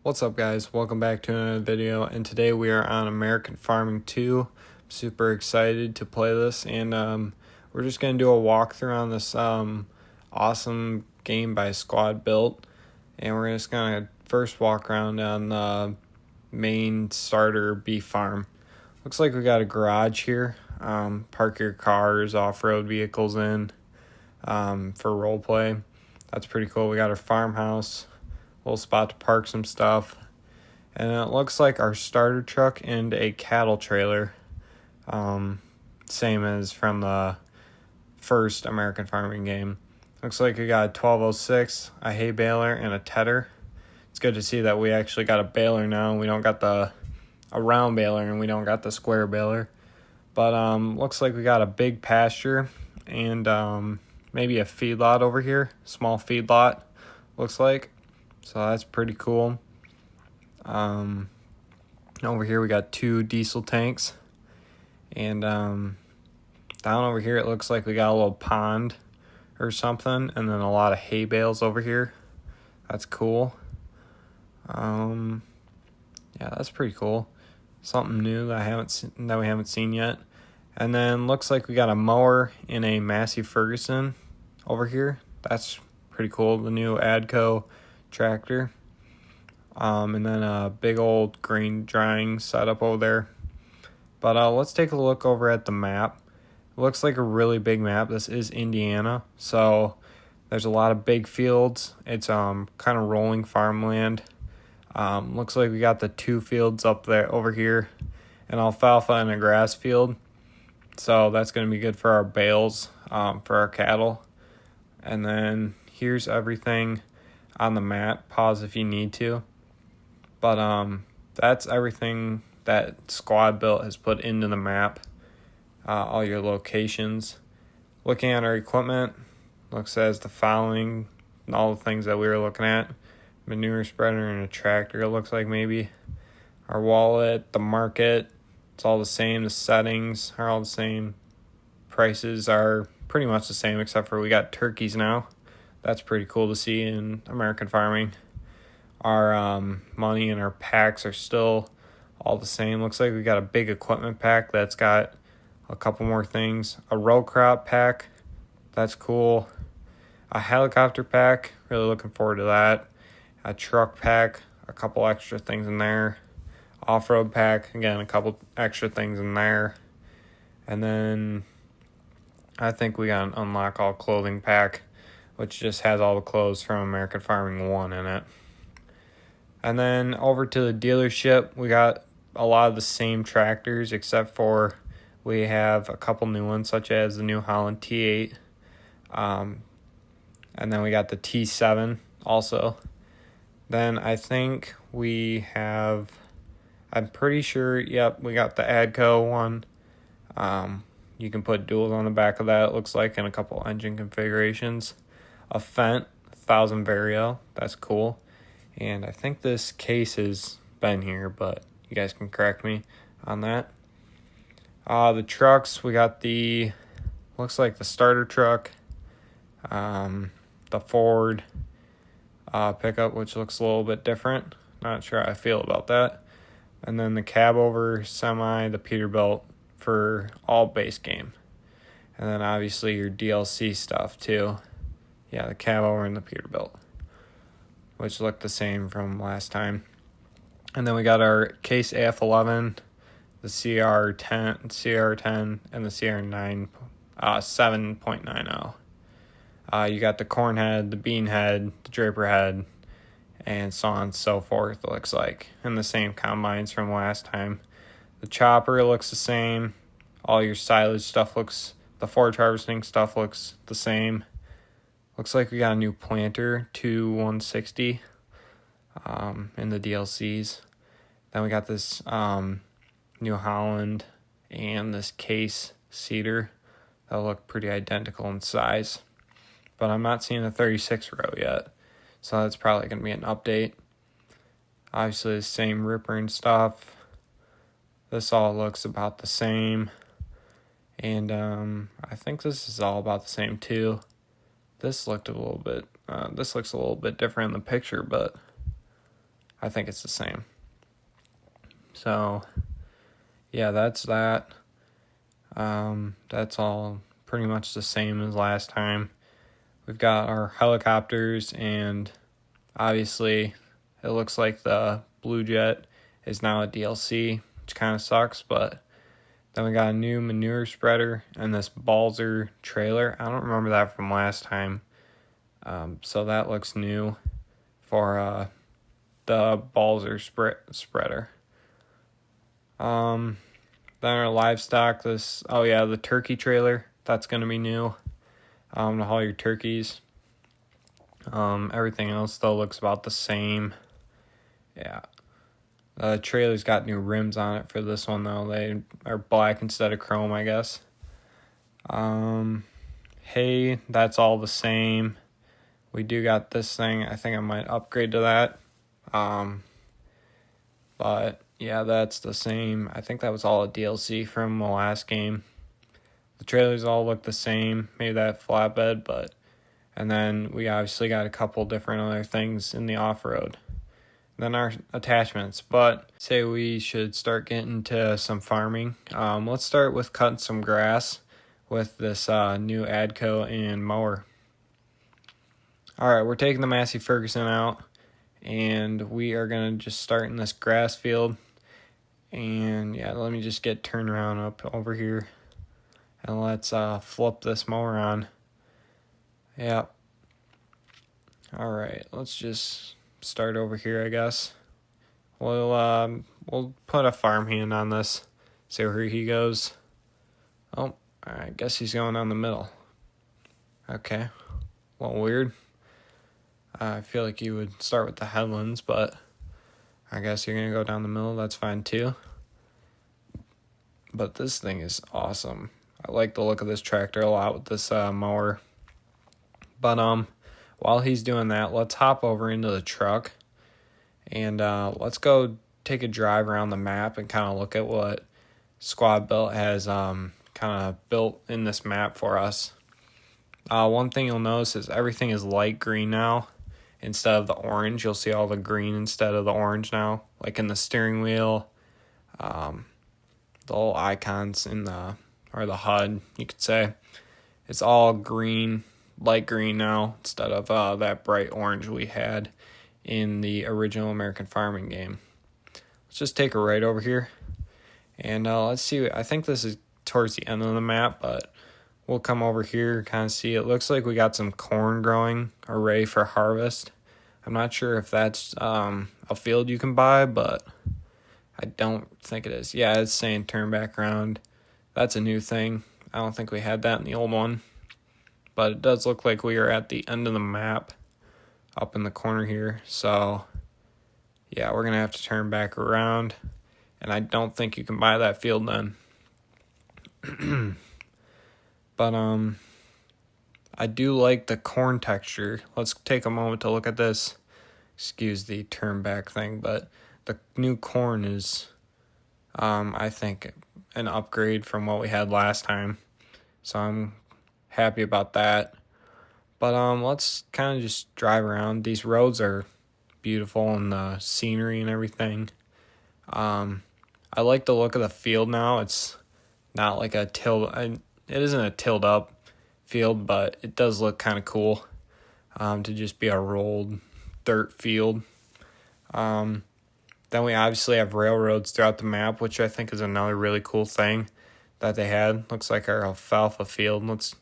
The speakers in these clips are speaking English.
What's up, guys? Welcome back to another video, and today we are on American Farming 2. I'm super excited to play this, and we're just going to do a walkthrough on this awesome game by Squad Built, and we're just going to first walk around on the main starter beef farm. Looks like we got a garage here. Park your cars, off-road vehicles in for role play. That's pretty cool. We got our farmhouse, little spot to park some stuff, and it looks like our starter truck and a cattle trailer, same as from the first American Farming game. Looks like we got a 1206, a hay baler, and a tedder. It's good to see that we actually got a baler now, and we don't got a round baler, and we don't got the square baler. But looks like we got a big pasture and maybe a feedlot over here, small feedlot, looks like. So that's pretty cool. Over here we got 2 diesel tanks. And down over here it looks like we got a little pond or something. And then a lot of hay bales over here. That's cool. Yeah, that's pretty cool. Something new that we haven't seen yet. And then looks like we got a mower in a Massey Ferguson over here. That's pretty cool. The new Adco tractor, and then a big old grain drying setup over there. But let's take a look over at the map. It looks like a really big map. This is Indiana, so there's a lot of big fields. It's kind of rolling farmland. Looks like we got the 2 fields up there over here, an alfalfa and a grass field, so that's going to be good for our bales, for our cattle. And then here's everything on the map. Pause if you need to. But that's everything that Squad Built has put into the map. All your locations. Looking at our equipment, looks as the following, all the things that we were looking at. Manure spreader and a tractor, it looks like maybe. Our wallet, the market, it's all the same. The settings are all the same. Prices are pretty much the same, except for we got turkeys now. That's pretty cool to see in American Farming. Our money and our packs are still all the same. Looks like we got a big equipment pack that's got a couple more things. A row crop pack, that's cool. A helicopter pack, really looking forward to that. A truck pack, a couple extra things in there. Off-road pack, again, a couple extra things in there. And then I think we got an unlock all clothing pack, which just has all the clothes from American Farming 1 in it. And then over to the dealership, we got a lot of the same tractors, except for we have a couple new ones, such as the New Holland T8. And then we got the T7 also. Then I think we have, I'm pretty sure, yep, we got the Adco one. You can put duals on the back of that, it looks like, in a couple engine configurations. A Fendt 1000 Vario, that's cool. And I think this case has been here, but you guys can correct me on that. The trucks, we got looks like the starter truck, the Ford pickup, which looks a little bit different. Not sure how I feel about that. And then the cab over semi, the Peterbilt for all base game. And then obviously your DLC stuff too. Yeah, the cab over and the Peterbilt, which looked the same from last time. And then we got our Case AF11, the CR10, and the CR9 7.90. You got the corn head, the bean head, the draper head, and so on and so forth, it looks like, and the same combines from last time. The chopper looks the same. All your silage stuff the forage harvesting stuff looks the same. Looks like we got a new planter, 160, in the DLCs. Then we got this New Holland and this Case Cedar that look pretty identical in size. But I'm not seeing a 36 row yet, so that's probably going to be an update. Obviously the same ripper and stuff. This all looks about the same. And I think this is all about the same too. This looks a little bit different in the picture, but I think it's the same. So, yeah, that's that. That's all pretty much the same as last time. We've got our helicopters, and obviously it looks like the Blue Jet is now a DLC, which kind of sucks, but then we got a new manure spreader and this Balzer trailer. I don't remember that from last time. So that looks new for the Balzer spreader. Then our livestock, the turkey trailer, that's going to be new to haul your turkeys. Everything else, though, looks about the same. Yeah. The trailer's got new rims on it for this one, though. They are black instead of chrome, I guess. Hay, that's all the same. We do got this thing. I think I might upgrade to that. But yeah, that's the same. I think that was all a DLC from the last game. The trailers all look the same. Maybe that flatbed, and then we obviously got a couple different other things in the off-road. Then our attachments, but say we should start getting to some farming. Let's start with cutting some grass with this new Adco and mower. Alright, we're taking the Massey Ferguson out, and we are going to just start in this grass field. And yeah, let me just get turned around up over here, and let's flip this mower on. Yep. Alright, let's just start over here, I guess. We'll put a farmhand on this, see where he goes. Oh, I guess he's going down the middle. Okay, a little weird. I feel like you would start with the headlands, but I guess you're gonna go down the middle. That's fine too. But this thing is awesome. I like the look of this tractor a lot with this mower. But while he's doing that, let's hop over into the truck, and let's go take a drive around the map and kind of look at what Squad Built has kind of built in this map for us. One thing you'll notice is everything is light green now instead of the orange. You'll see all the green instead of the orange now, like in the steering wheel, the little icons in the HUD, you could say. It's all green, light green now, instead of that bright orange we had in the original American Farming game. Let's just take a right over here, and let's see. I think this is towards the end of the map, but we'll come over here, kind of see. It looks like we got some corn growing, array for harvest. I'm not sure if that's a field you can buy, but I don't think it is. Yeah, it's saying turn back around. That's a new thing. I don't think we had that in the old one. But it does look like we are at the end of the map up in the corner here. So, yeah, we're going to have to turn back around. And I don't think you can buy that field then. But I do like the corn texture. Let's take a moment to look at this. Excuse the turn back thing, but the new corn is, I think, an upgrade from what we had last time. So I'm happy about that. But let's kind of just drive around. These roads are beautiful, and the scenery and everything. I like the look of the field now. It's not like it isn't a tilled up field, but it does look kind of cool to just be a rolled dirt field. Then we obviously have railroads throughout the map, which I think is another really cool thing that they had. Looks like our alfalfa field. Let's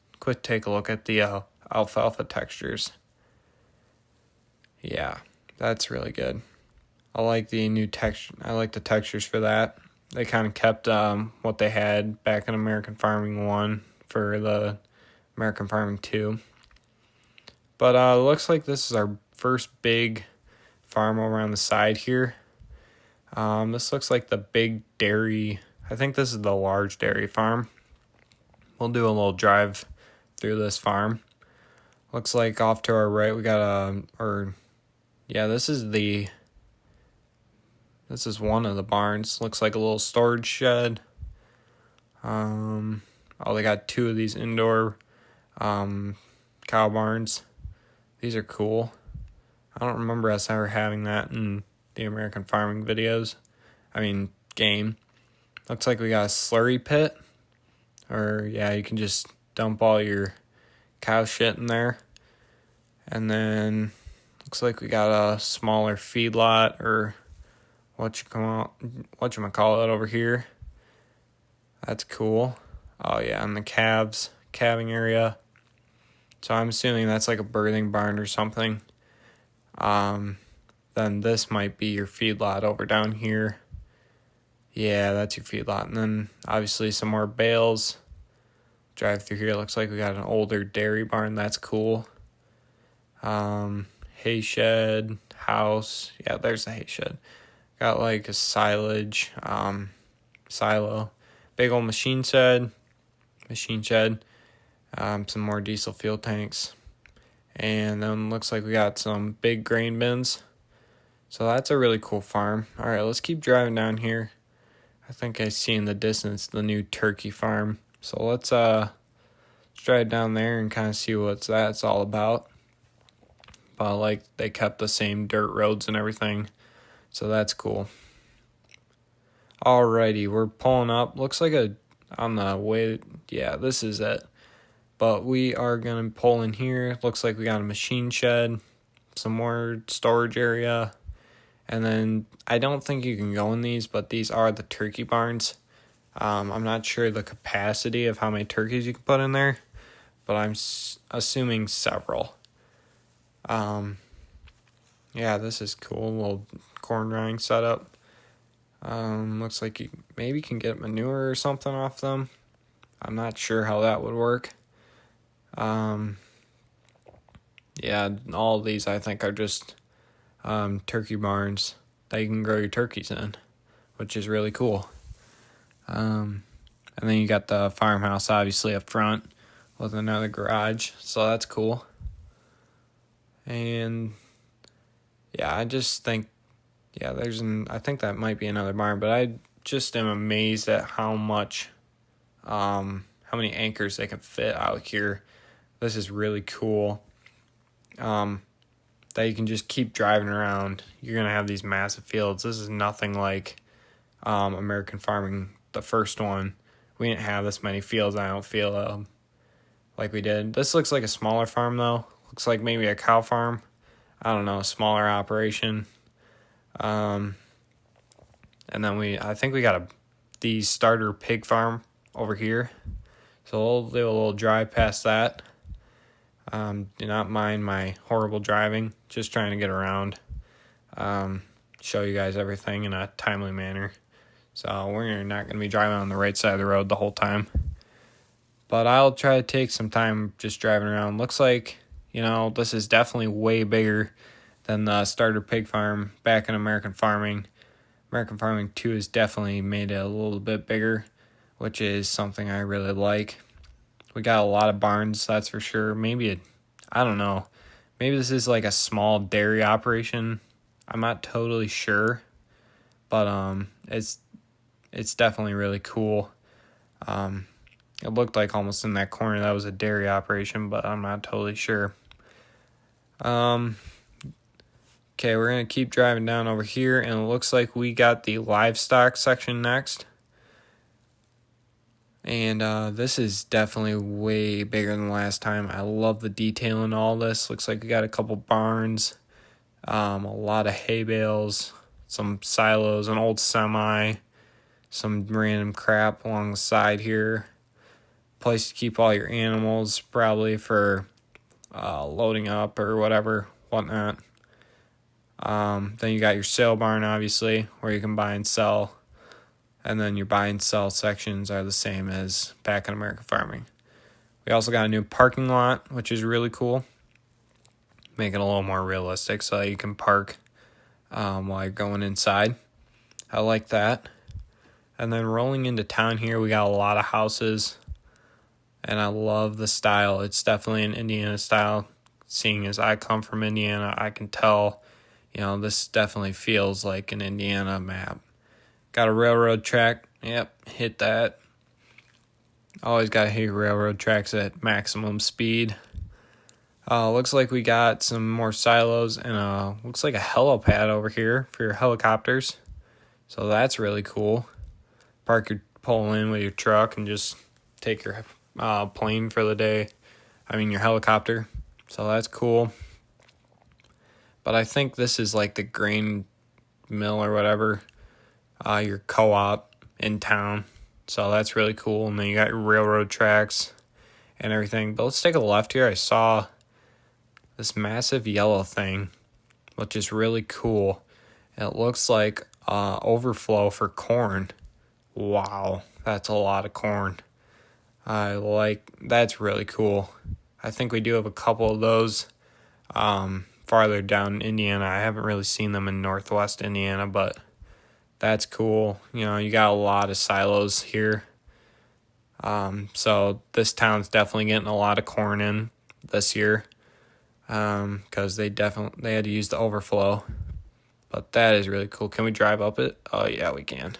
take a look at the alfalfa textures. Yeah, that's really good. I like the new texture. I like the textures for that. They kind of kept what they had back in American Farming 1 for the American Farming 2. But it looks like this is our first big farm over on the side here. This looks like the big dairy. I think this is the large dairy farm. We'll do a little drive through this farm. Looks like off to our right we got this is one of the barns. Looks like a little storage shed. They got two of these indoor cow barns. These are cool. I don't remember us ever having that in the American farming game. Looks like we got a slurry pit, or yeah, you can just dump all your cow shit in there. And then looks like we got a smaller feedlot, or whatchamacallit over here. That's cool. Oh yeah, and the calving area. So I'm assuming that's like a birthing barn or something. Then this might be your feedlot over down here. Yeah, that's your feedlot. And then obviously some more bales. Drive through here. Looks like we got an older dairy barn. That's cool. Hay shed, house. Yeah, there's the hay shed. Got like a silage, silo. Big old machine shed. Some more diesel fuel tanks. And then looks like we got some big grain bins. So that's a really cool farm. All right, let's keep driving down here. I think I see in the distance the new turkey farm. So let's drive down there and kind of see what that's all about. But like they kept the same dirt roads and everything. So that's cool. Alrighty, we're pulling up. Looks like on the way. Yeah, this is it. But we are going to pull in here. Looks like we got a machine shed, some more storage area. And then I don't think you can go in these, but these are the turkey barns. I'm not sure the capacity of how many turkeys you can put in there, but I'm assuming several. Yeah, this is cool. A little corn drying setup. Looks like you maybe can get manure or something off them. I'm not sure how that would work. Yeah, all of these I think are just turkey barns that you can grow your turkeys in, which is really cool. And then you got the farmhouse obviously up front with another garage, so that's cool. And yeah, I just think, yeah, I think that might be another barn, but I just am amazed at how many anchors they can fit out here. This is really cool. That you can just keep driving around. You're going to have these massive fields. This is nothing like American farming, the first one. We didn't have this many fields, I don't feel like we did. This looks like a smaller farm, though. Looks like maybe a cow farm. I don't know, a smaller operation. And then I think we got the starter pig farm over here. So we'll do a little drive past that. Do not mind my horrible driving, just trying to get around, show you guys everything in a timely manner. So we're not going to be driving on the right side of the road the whole time. But I'll try to take some time just driving around. Looks like, this is definitely way bigger than the starter pig farm back in American Farming. American Farming 2 has definitely made it a little bit bigger, which is something I really like. We got a lot of barns, that's for sure. I don't know. Maybe this is like a small dairy operation. I'm not totally sure. But it's definitely really cool. It looked like almost in that corner that was a dairy operation, but I'm not totally sure. Okay, we're going to keep driving down over here, and it looks like we got the livestock section next. And this is definitely way bigger than last time. I love the detail in all this. Looks like we got a couple barns, a lot of hay bales, some silos, an old semi, some random crap along the side here. Place to keep all your animals, probably for loading up or whatnot. Then you got your sale barn, obviously, where you can buy and sell. And then your buy and sell sections are the same as back in American Farming. We also got a new parking lot, which is really cool. Make it a little more realistic so that you can park while you're going inside. I like that. And then rolling into town here, we got a lot of houses. And I love the style. It's definitely an Indiana style. Seeing as I come from Indiana, I can tell, this definitely feels like an Indiana map. Got a railroad track. Yep, hit that. Always got to hit railroad tracks at maximum speed. Looks like we got some more silos and looks like a helipad over here for your helicopters. So that's really cool. Pull in with your truck and just take your plane for the day. Your helicopter. So that's cool. But I think this is like the grain mill or whatever, your co-op in town. So that's really cool. And then you got your railroad tracks and everything. But let's take a left here. I saw this massive yellow thing, which is really cool. It looks like overflow for corn. Wow, that's a lot of corn. That's really cool. I think we do have a couple of those farther down in Indiana. I haven't really seen them in northwest Indiana, but that's cool. You got a lot of silos here. So this town's definitely getting a lot of corn in this year because they had to use the overflow. But that is really cool. Can we drive up it? Oh, yeah, we can.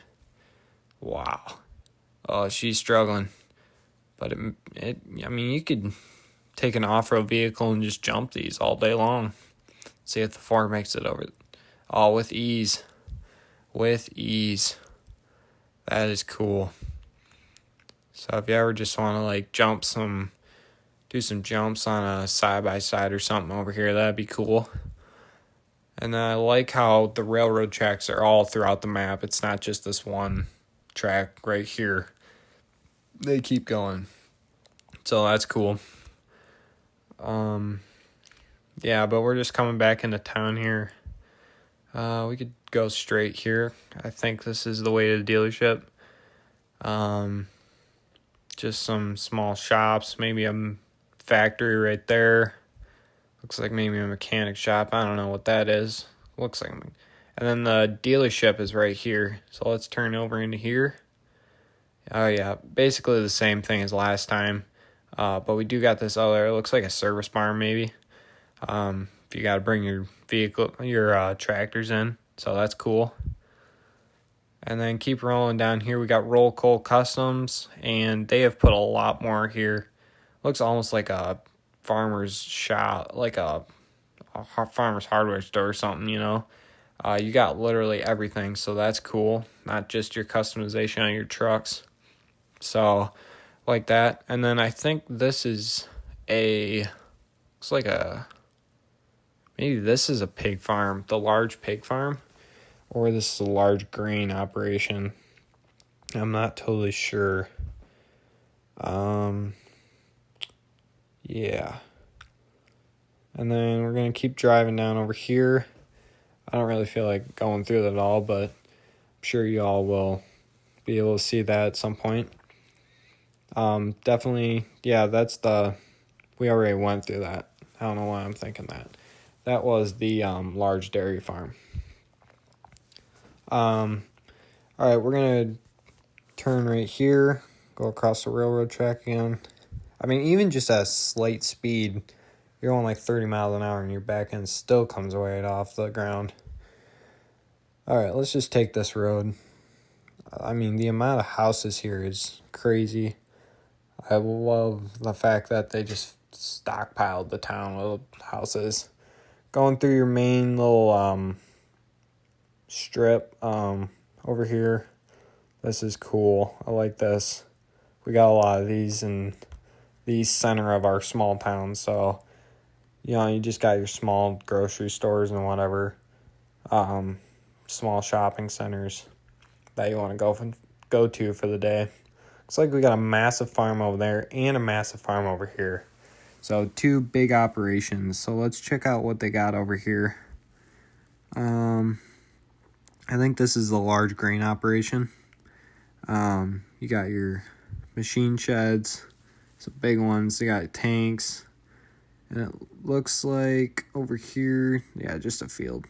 Wow. Oh, she's struggling. But you could take an off-road vehicle and just jump these all day long. See if the Ford makes it over. Oh, with ease. With ease. That is cool. So if you ever just want to do some jumps on a side-by-side or something over here, that'd be cool. And I like how the railroad tracks are all throughout the map. It's not just this one track right here. They keep going. So that's cool. Yeah, but we're just coming back into town here. We could go straight here. I think this is the way to the dealership. Just some small shops, maybe a factory right there. Looks like maybe a mechanic shop. I don't know what that is. Looks like, and then the dealership is right here. So let's turn over into here. Oh yeah, basically the same thing as last time. But we do got this other. It looks like a service barn maybe. If you got to bring your tractors in, so that's cool. And then keep rolling down here. We got Roll Coal Customs, and they have put a lot more here. Looks almost like a farmer's shop, like a farmer's hardware store or something, You got literally everything, so that's cool. Not just your customization on your trucks. So, like that. And then I think this is maybe this is a pig farm, the large pig farm, or this is a large grain operation. I'm not totally sure. Yeah. And then we're going to keep driving down over here. I don't really feel like going through that at all, but I'm sure you all will be able to see that at some point. Definitely, yeah, we already went through that. I don't know why I'm thinking that. That was the large dairy farm. All right, we're going to turn right here, go across the railroad track again. Even just at a slight speed, you're going like 30 miles an hour and your back end still comes right off the ground. All right, let's just take this road. The amount of houses here is crazy. I love the fact that they just stockpiled the town with houses. Going through your main little strip over here. This is cool. I like this. We got a lot of these in the center of our small town, so you just got your small grocery stores and whatever, small shopping centers that you want to go to for the day. Looks like we got a massive farm over there and a massive farm over here. So 2 big operations. So let's check out what they got over here. I think this is the large grain operation. You got your machine sheds, some big ones. They got tanks. And it looks like over here, yeah, just a field.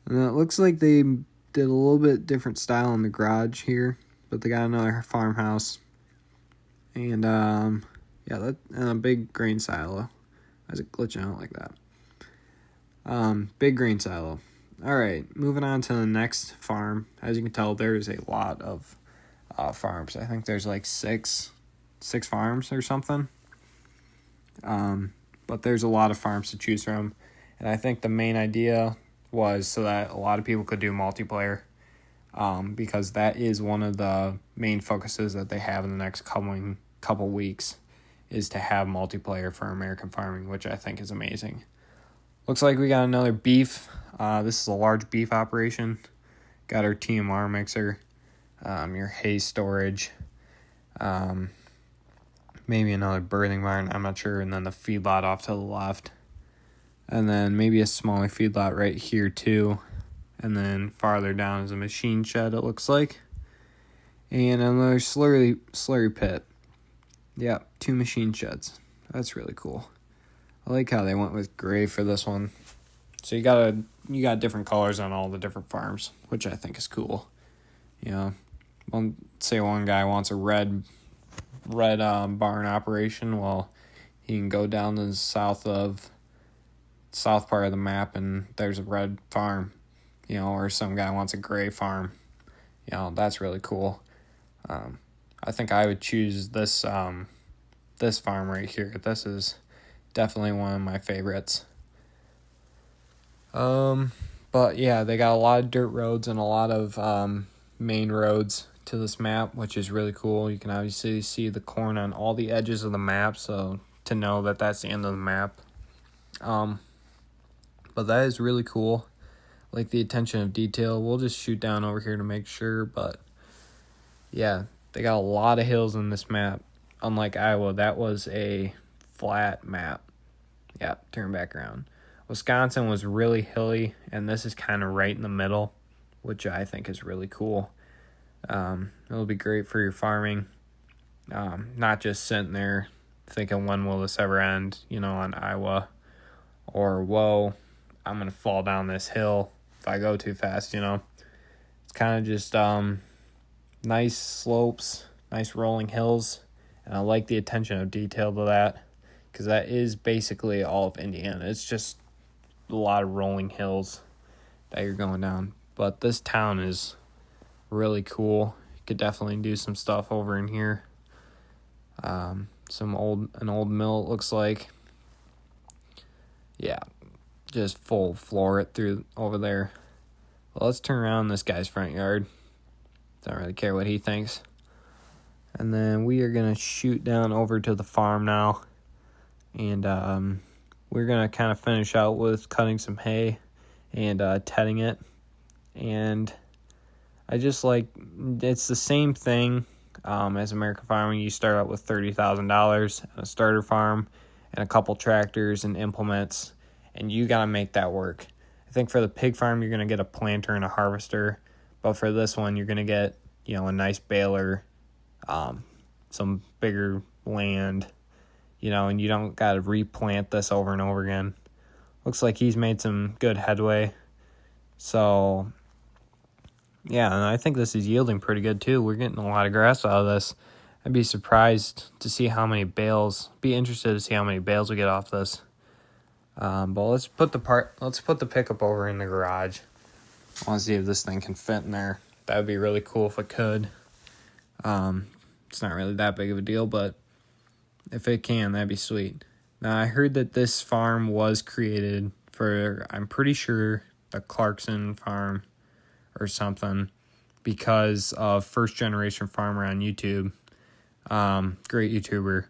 And it looks like they did a little bit different style in the garage here, but they got another farmhouse. And and a big grain silo. Why is it glitching out like that? Big grain silo. All right, moving on to the next farm. As you can tell, there's a lot of farms. I think there's like six farms or something. but there's a lot of farms to choose from. And I think the main idea was so that a lot of people could do multiplayer, because that is one of the main focuses that they have in the next couple weeks, is to have multiplayer for American farming, which I think is amazing. Looks like we got another beef. This is a large beef operation. Got our TMR mixer, your hay storage, maybe another birthing barn, I'm not sure, and then the feedlot off to the left. And then maybe a smaller feedlot right here too. And then farther down is a machine shed, it looks like. And another slurry pit. Yep, 2 machine sheds. That's really cool. I like how they went with gray for this one. So you got different colors on all the different farms, which I think is cool. Say one guy wants a red barn operation. Well, he can go down to the south part of the map and there's a red farm. Or some guy wants a gray farm. That's really cool. I think I would choose this farm right here. This is definitely one of my favorites. But yeah, they got a lot of dirt roads and a lot of main roads to this map, which is really cool. You can obviously see the corn on all the edges of the map, so to know that that's the end of the map. But that is really cool. Like the attention of detail. We'll just shoot down over here to make sure, but yeah, they got a lot of hills in this map. Unlike Iowa, that was a flat map. Yeah, turn back around. Wisconsin was really hilly, and this is kind of right in the middle, which I think is really cool. It'll be great for your farming. Not just sitting there thinking, when will this ever end, on Iowa, or whoa, I'm going to fall down this hill if I go too fast, It's kind of just nice slopes, nice rolling hills, and I like the attention of detail to that, because that is basically all of Indiana. It's just a lot of rolling hills that you're going down. But this town is really cool. You could definitely do some stuff over in here. An old mill, it looks like. Yeah, just full floor it through over there. Well, let's turn around this guy's front yard. Don't really care what he thinks. And then we are going to shoot down over to the farm now. And we're going to kind of finish out with cutting some hay and tedding it. And I just it's the same thing as American farming. You start out with $30,000 and a starter farm and a couple tractors and implements, and you got to make that work. I think for the pig farm, you're going to get a planter and a harvester. But for this one, you're going to get, a nice baler, some bigger land, and you don't got to replant this over and over again. Looks like he's made some good headway. So, yeah, and I think this is yielding pretty good too. We're getting a lot of grass out of this. I'd be surprised to see how many bales, be interested to see how many bales we get off this. But let's put the pickup over in the garage. I want to see if this thing can fit in there. That would be really cool if it could. It's not really that big of a deal, but if it can, that'd be sweet. Now, I heard that this farm was created for, I'm pretty sure, the Clarkson farm or something, because of First Generation Farmer on YouTube. Great YouTuber.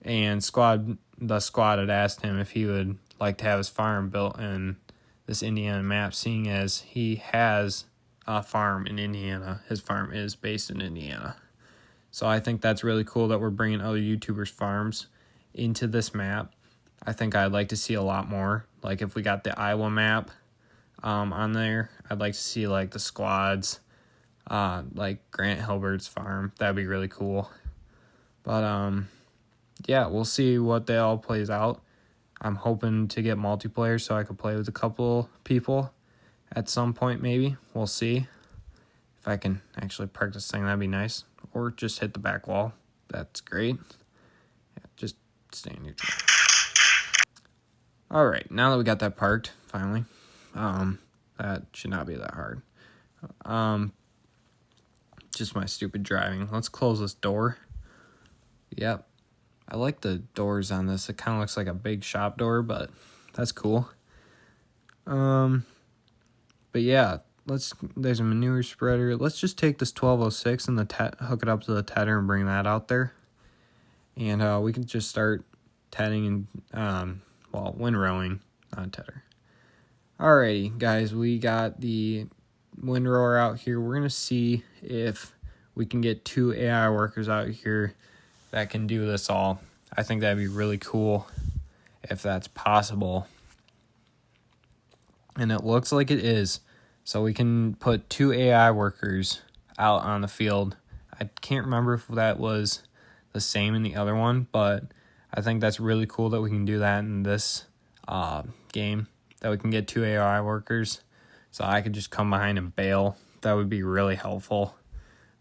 And the squad had asked him if he would like to have his farm built in this Indiana map, seeing as he has a farm in Indiana. His farm is based in Indiana. So I think that's really cool that we're bringing other YouTubers' farms into this map. I think I'd like to see a lot more. Like if we got the Iowa map on there, I'd like to see like the squads, like Grant Hilbert's farm. That'd be really cool. But yeah, we'll see what they all plays out. I'm hoping to get multiplayer so I could play with a couple people at some point maybe. We'll see. If I can actually park this thing, that'd be nice. Or just hit the back wall. That's great. Yeah, just stay in your chair. All right, now that we got that parked, finally, that should not be that hard. Just my stupid driving. Let's close this door. Yep. I like the doors on this. It kind of looks like a big shop door, but that's cool. But yeah, there's a manure spreader. Let's just take this 1206 and hook it up to the tedder and bring that out there. And we can just start tedding and, windrowing on tedder. Alrighty, guys, we got the windrower out here. We're going to see if we can get 2 AI workers out here that can do this all. I think that'd be really cool if that's possible. And it looks like it is. So we can put 2 AI workers out on the field. I can't remember if that was the same in the other one, but I think that's really cool that we can do that in this game, that we can get 2 AI workers. So I could just come behind and bale. That would be really helpful.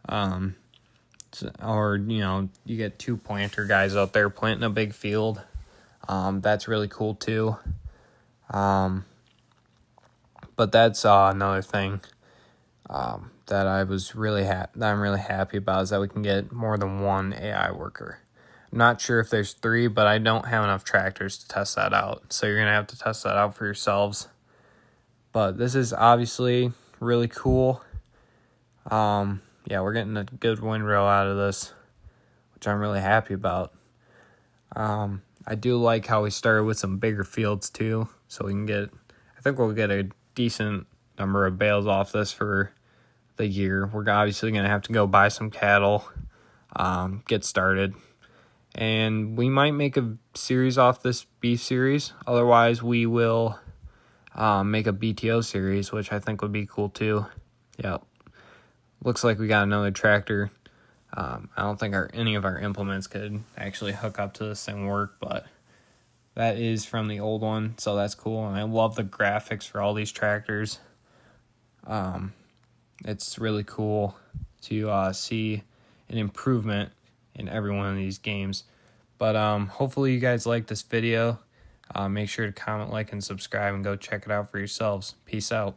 Or, you get 2 planter guys out there planting a big field. That's really cool too. But that's another thing that I'm really happy about, is that we can get more than 1 AI worker. I'm not sure if there's 3, but I don't have enough tractors to test that out. So you're going to have to test that out for yourselves. But this is obviously really cool. Yeah, we're getting a good windrow out of this, which I'm really happy about. I do like how we started with some bigger fields too, so we can I think we'll get a decent number of bales off this for the year. We're obviously going to have to go buy some cattle, get started. And we might make a series off this beef series. Otherwise, we will make a BTO series, which I think would be cool too. Yep. Looks like we got another tractor. I don't think any of our implements could actually hook up to this and work, but that is from the old one, so that's cool. And I love the graphics for all these tractors. It's really cool to see an improvement in every one of these games. But hopefully you guys like this video. Make sure to comment, like, and subscribe, and go check it out for yourselves. Peace out.